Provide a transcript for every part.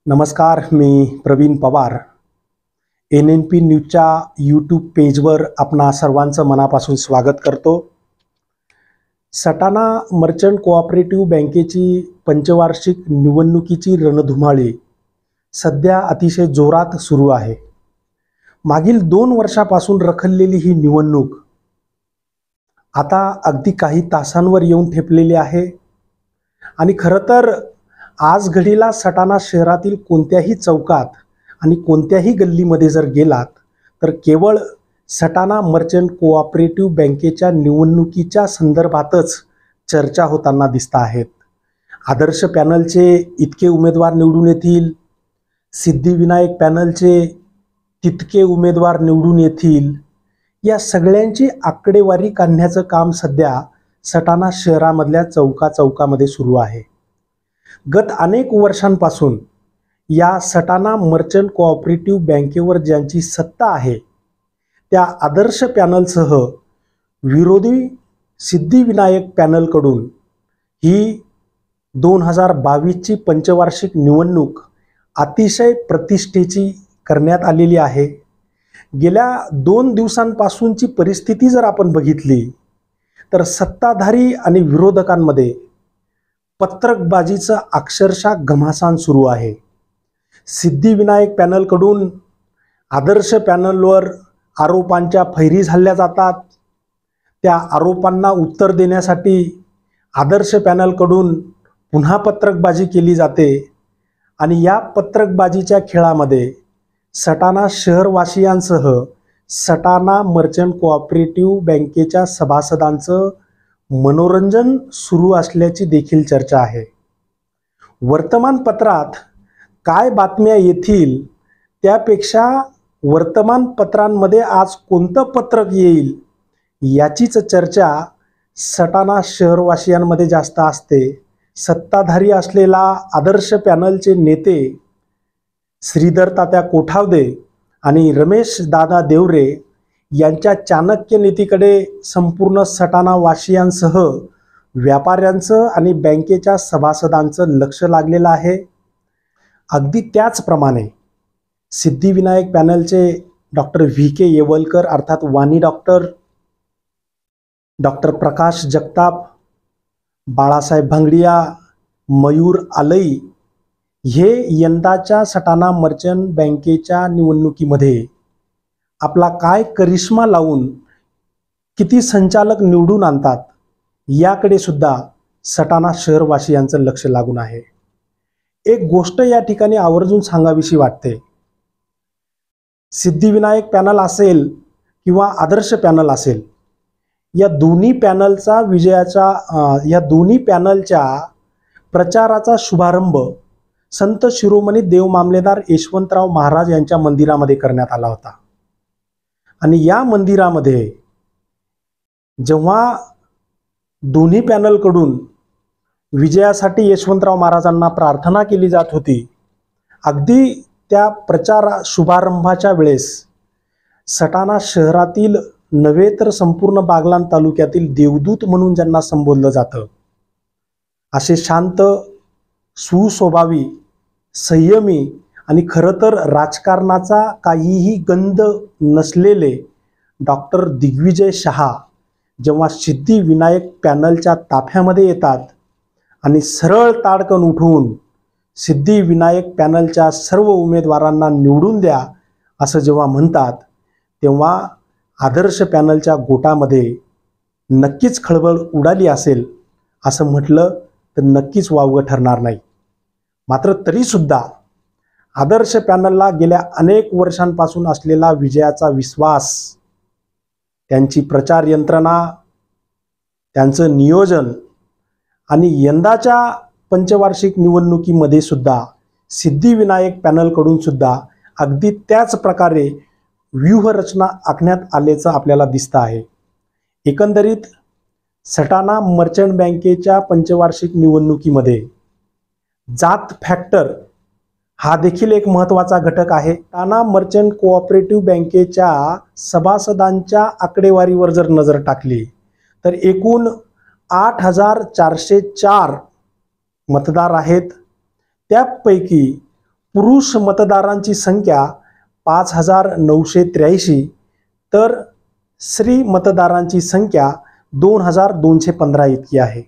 नमस्कार, मी प्रवीण पवार. NNP न्यूजच्या YouTube पेजवर आपणा सर्वांचं मनापासून स्वागत करतो. सटाणा मर्चंट कोऑपरेटिव्ह बँकेची पंचवार्षिक निवडणुकीची रणधुमाळी सध्या अतिशय जोरात सुरू आहे. मागील 2 वर्षापासून रखडलेली ही निवडणूक आता अगदी काही तासांवर येऊन ठेपलेली आहे. आणि खरं तर आज घडीला सटाणा शहरातील कोणत्याही चौकात आणि कोणत्याही गल्लीमध्ये जर गेलात तर केवळ सटाणा मर्चंट कोऑपरेटिव्ह बँकेच्या निवडणुकीच्या संदर्भातच चर्चा होताना दिसत आहेत. आदर्श पॅनलचे इतके उमेदवार निवडून येतील, सिद्धिविनायक पॅनलचे तितके उमेदवार निवडून येतील, या सगळ्यांची आकडेवारी काढण्याचं काम सध्या सटाणा शहरामधल्या चौकामध्ये सुरू आहे. गत अनेक वर्षांपासून या सटाणा मर्चंट कोऑपरेटिव्ह बँकेवर ज्यांची सत्ता आहे त्या आदर्श पॅनलसह विरोधी सिद्धिविनायक पॅनलकडून ही 2022ची पंचवार्षिक निवडणूक अतिशय प्रतिष्ठेची करण्यात आलेली आहे. गेल्या 2 दिवसांपासूनची परिस्थिती जर आपण बघितली तर सत्ताधारी आणि विरोधकांमध्ये पत्रकबाजीचं अक्षरशः घमासान सुरू आहे. सिद्धिविनायक पॅनलकडून आदर्श पॅनलवर आरोपांच्या फैरी झाल्या जातात. त्या आरोपांना उत्तर देण्यासाठी आदर्श पॅनलकडून पुन्हा पत्रकबाजी केली जाते आणि या पत्रकबाजीच्या खेळामध्ये सटाणा शहरवासियांसह सटाणा मर्चंट कोऑपरेटिव्ह बँकेच्या सभासदांचं मनोरंजन सुरू असल्याची देखील चर्चा आहे. वर्तमानपत्रात काय बातम्या येतील त्यापेक्षा वर्तमानपत्रांमध्ये आज कोणतं पत्रक येईल याचीच चर्चा सटाणा शहरवासियांमध्ये जास्त असते. सत्ताधारी असलेला आदर्श पॅनलचे नेते श्रीधर तात्या कोठावदे आणि रमेश दादा देवरे यांच्या चाणक्य नीतीकडे संपूर्ण सटाणा वासियांसह व्यापाऱ्यांचं आणि बँकेच्या सभासदांचं लक्ष लागलेलं आहे. अगदी त्याचप्रमाणे सिद्धिविनायक पॅनलचे डॉक्टर VK येवलकर अर्थात वाणी डॉक्टर प्रकाश जगताप, बाळासाहेब भांगडिया, मयूर आलई हे यंदाच्या सटाणा मर्चंट बँकेच्या निवडणुकीमध्ये आपला काय करिश्मा लावून किती संचालक निवडून आणतात याकडे सुद्धा सटाणा शहरवासियांचं लक्ष लागून आहे. एक गोष्ट या ठिकाणी आवर्जून सांगावीशी वाटते. सिद्धिविनायक पॅनल असेल किंवा आदर्श पॅनल असेल, या दोन्ही पॅनलच्या प्रचाराचा शुभारंभ संत शिरोमणी देव मामलेदार यशवंतराव महाराज यांच्या मंदिरामध्ये करण्यात आला होता. आणि या मंदिरामध्ये जेव्हा दोन्ही पॅनलकडून विजयासाठी यशवंतराव महाराजांना प्रार्थना केली जात होती, अगदी त्या शुभारंभाच्या वेळेस सटाणा शहरातील नव्हे तर संपूर्ण बागलाण तालुक्यातील देवदूत म्हणून ज्यांना संबोधलं जातं असे शांत, सुस्वभावी, संयमी आणि खरं तर राजकारणाचा काहीही गंध नसलेले डॉक्टर दिग्विजय शहा जेव्हा सिद्धिविनायक पॅनलच्या ताफ्यामध्ये येतात आणि सरळ ताडकन उठून सिद्धिविनायक पॅनलच्या सर्व उमेदवारांना निवडून द्या असं जेव्हा म्हणतात, तेव्हा आदर्श पॅनलच्या गोटामध्ये नक्कीच खळबळ उडाली असेल असं म्हटलं तर नक्कीच वावगं ठरणार नाही. मात्र तरीसुद्धा आदर्श पॅनलला गेल्या अनेक वर्षांपासून असलेला विजयाचा विश्वास, त्यांची प्रचार यंत्रणा, त्यांचं नियोजन आणि यंदाच्या पंचवार्षिक निवडणुकीमध्ये सुद्धा सिद्धिविनायक पॅनलकडून सुद्धा अगदी त्याच प्रकारे व्यूहरचना आखण्यात आल्याचं आपल्याला दिसतं आहे. एकंदरीत सटाणा मर्चंट बँकेच्या पंचवार्षिक निवडणुकीमध्ये जात फॅक्टर हा देखील एक महत्त्वाचा घटक आहे. सटाणा मर्चंट कोऑपरेटिव्ह बँकेच्या सभासदांच्या आकडेवारीवर जर नजर टाकली तर एकूण 8,404 मतदार आहेत. त्यापैकी पुरुष मतदारांची संख्या 5,983 तर स्त्री मतदारांची संख्या 2,215 इतकी आहे.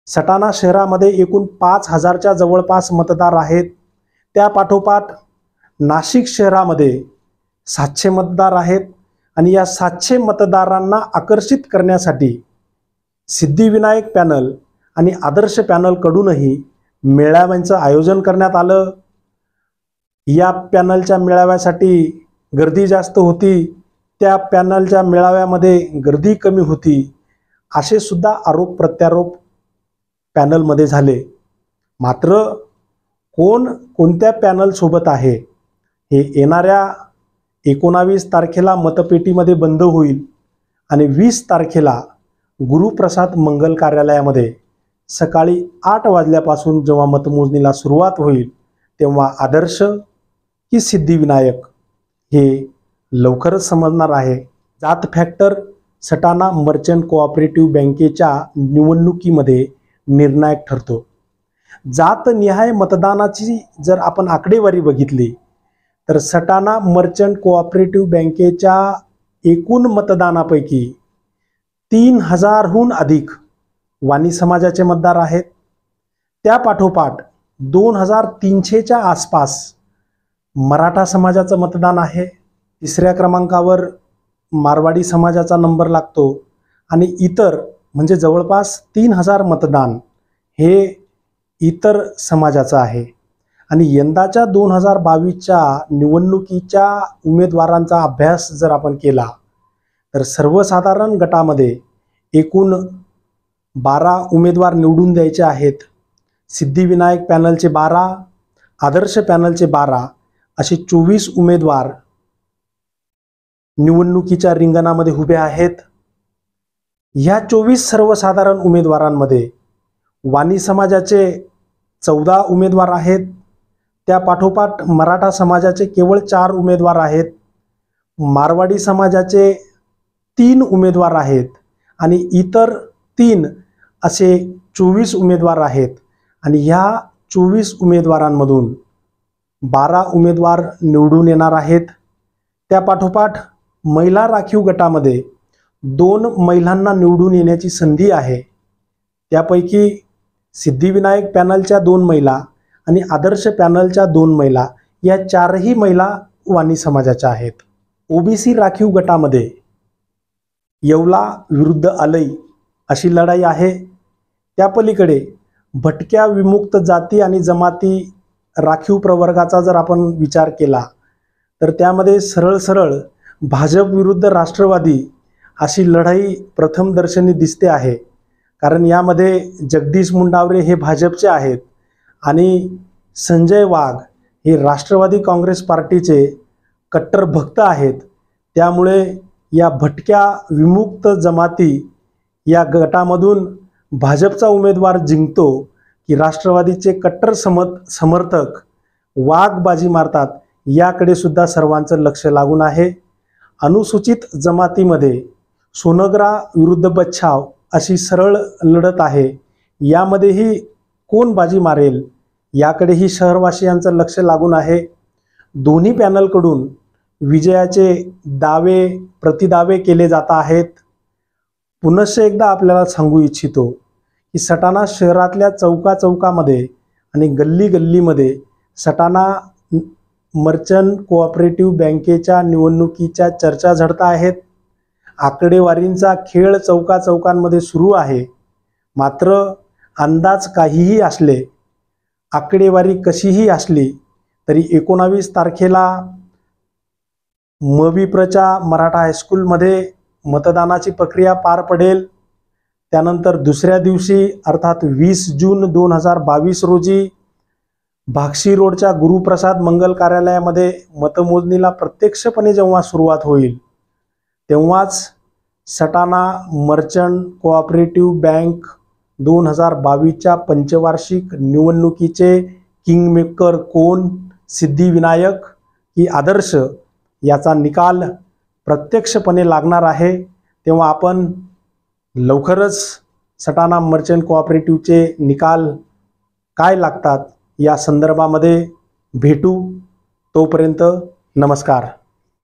सटाणा शहरामध्ये एकूण 5,000च्या जवळपास मतदार आहेत. त्या पाठोपाठ नाशिक शहरामध्ये 700 मतदार आहेत आणि या 700 मतदारांना आकर्षित करण्यासाठी सिद्धिविनायक पॅनल आणि आदर्श पॅनलकडूनही मेळाव्यांचं आयोजन करण्यात आलं. या पॅनलच्या मेळाव्यासाठी गर्दी जास्त होती, त्या पॅनलच्या मेळाव्यामध्ये गर्दी कमी होती, असे सुद्धा आरोप प्रत्यारोप पॅनलमध्ये झाले. मात्र कोण कोणत्या पॅनलसोबत आहे हे येणाऱ्या 19 तारखेला मतपेटीमध्ये बंद होईल आणि 20 तारखेला गुरुप्रसाद मंगल कार्यालयामध्ये सकाळी 8 वाजल्यापासून जेव्हा मतमोजणीला सुरुवात होईल तेव्हा आदर्श की सिद्धिविनायक हे लवकरच समजणार आहे. जात फॅक्टर सटाणा मर्चंट कोऑपरेटिव्ह बँकेच्या निवडणुकीमध्ये निर्णायक ठरतो. जातनिहाय मतदानाची जर आपण आकडेवारी बघितली तर सटाणा मर्चंट कोऑपरेटिव्ह बँकेच्या एकूण मतदानापैकी 3,000हून अधिक वाणी समाजाचे मतदार आहेत. त्या पाठोपाठ 2,300च्या आसपास मराठा समाजाचं मतदान आहे. तिसऱ्या क्रमांकावर मारवाडी समाजाचा नंबर लागतो आणि इतर म्हणजे जवळपास 3,000 मतदान हे इतर समाजाचं आहे. आणि यंदाच्या 2022च्या निवडणुकीच्या उमेदवारांचा अभ्यास जर आपण केला तर सर्वसाधारण गटामध्ये एकूण 12 उमेदवार निवडून द्यायचे आहेत. सिद्धिविनायक पॅनलचे 12, आदर्श पॅनलचे 12 असे 24 उमेदवार निवडणुकीच्या रिंगणामध्ये उभे आहेत. ह्या 24 सर्वसाधारण उमेदवारांमध्ये वाणी समाजाचे 14 उमेदवार आहेत. त्या पाठोपाठ मराठा समाजाचे केवळ 4 उमेदवार आहेत. मारवाडी समाजाचे 3 उमेदवार आहेत आणि इतर 3 असे 24 उमेदवार आहेत. आणि ह्या 24 उमेदवारांमधून 12 उमेदवार निवडून येणार आहेत. त्या पाठोपाठ महिला राखीव गटामध्ये 2 महिलांना निवडून येण्याची संधी आहे. त्यापैकी सिद्धिविनायक पॅनलच्या 2 महिला आणि आदर्श पॅनलच्या 2 महिला या 4ही महिला वाणी समाजाच्या आहेत. ओबीसी राखीव गटामध्ये येवला विरुद्ध अलई अशी लढाई आहे. त्या पलीकडे भटक्या विमुक्त जाती आणि जमाती राखीव प्रवर्गाचा जर आपण विचार केला तर त्यामध्ये सरळ भाजप विरुद्ध राष्ट्रवादी अशी लढाई प्रथमदर्शनी दिसते आहे. कारण यामध्ये जगदीश मुंडावरे हे भाजपचे आहेत आणि संजय वाघ हे राष्ट्रवादी काँग्रेस पार्टीचे कट्टर भक्त आहेत. त्यामुळे या भटक्या विमुक्त जमाती या गटामधून भाजपचा उमेदवार जिंकतो की राष्ट्रवादीचे कट्टर समर्थक वाघ बाजी मारतात याकडे सुद्धा सर्वांचं लक्ष लागून आहे. अनुसूचित जमातीमध्ये सोनग्रा विरुद्ध बच्छाव अशी सरळ लढत आहे. यामध्येही कोण बाजी मारेल याकडेही शहरवासियांचं लक्ष लागून आहे. दोन्ही पॅनलकडून विजयाचे दावे प्रतिदावे केले जात आहेत. पुनश्च एकदा आपल्याला सांगू इच्छितो की सटाणा शहरातल्या चौकामध्ये आणि गल्लीमध्ये सटाणा मर्चंट कोऑपरेटिव्ह बँकेच्या निवडणुकीच्या चर्चा झडता आहेत. आकडेवारींचा खेळ चौकांमध्ये सुरू आहे. मात्र अंदाज काहीही असले, आकडेवारी कशीही असली तरी 19 तारखेला मविप्रच्या मराठा हायस्कूलमध्ये मतदानाची प्रक्रिया पार पडेल. त्यानंतर दुसऱ्या दिवशी अर्थात 20 जून 2022 रोजी भागशी रोडच्या गुरुप्रसाद मंगल कार्यालयामध्ये मतमोजणीला प्रत्यक्षपणे जेव्हा सुरुवात होईल तेव्हाच सटाणा मर्चंट कोऑपरेटिव्ह बँक 2022च्या पंचवार्षिक निवडणुकीचे किंगमेकर कोण, सिद्धिविनायक की आदर्श याचा निकाल प्रत्यक्षपणे लागणार आहे. तेव्हा आपण लवकरच सटाणा मर्चंट कोऑपरेटिव्हचे निकाल काय लागतात या संदर्भामध्ये भेटू. तोपर्यंत नमस्कार.